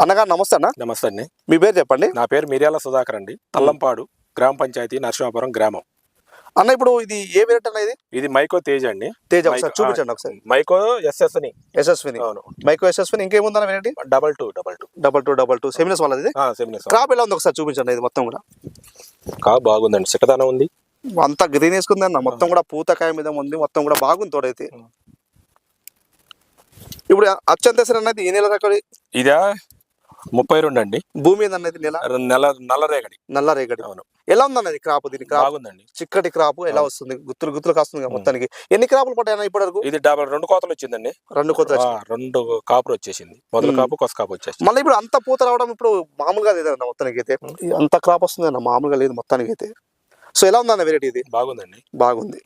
అన్నగారు నమస్తే అన్న. నమస్తే అండి. మీ పేరు చెప్పండి. నా పేరు మిర్యాల సుధాకర్ అండి. తల్లంపాడు గ్రామ పంచాయతీ, నరసింహాపురం గ్రామం. అన్న ఇప్పుడు ఇది ఏ వెరైటీ అన్న? ఇది మైకో తేజ్ అండి. తేజ్ ఒకసారి చూపించండి. ఒకసారి మైకో ఎస్ఎస్ని. యశస్విని. అవును, మైకో యశస్విని. ఇంకేముందన్న వెరైటీ? 22 సెమినస్ వాళ్ళది. సెమినస్. క్రాప్ ఎలా ఉంది ఒకసారి చూపించండి. ఇది మొత్తం కూడా బాగుందండి, చిక్కదనం ఉంది, అంతా గ్రీన్ వేసుకుంది అన్న. మొత్తం కూడా పూతకాయ మీద ఉంది, మొత్తం కూడా బాగుంది తోడైతే. ఇప్పుడు అచ్చంతేసరి అన్నది ఈ నెల రకం ఇదా 32 అండి. భూమి అన్నది నల్లరేగడి. నల్లరేగడి. అవును. ఎలా ఉందన్నది క్రాప్? దీని క్రాప్ బాగుందండి, చిక్కటి క్రాప్ ఎలా వస్తుంది? గుత్తులు కాస్తుంది మొత్తానికి. ఎన్ని క్రాపులు పడ్డాయన్న ఇప్పటి వరకు? ఇది 2 కోతలు వచ్చిందండి. 2 కోతలు. 2 కాపులు వచ్చేసింది. మొదలు కాపు, కొస కాపు వచ్చేసింది. మళ్ళీ ఇప్పుడు అంత పూత రావడం ఇప్పుడు మామూలుగా లేదన్న మొత్తానికి అయితే. అంత క్రాప్ వస్తుంది అన్న, మామూలుగా లేదు మొత్తానికి అయితే. సో ఎలా ఉందన్న వెరైటీ? ఇది బాగుందండి, బాగుంది.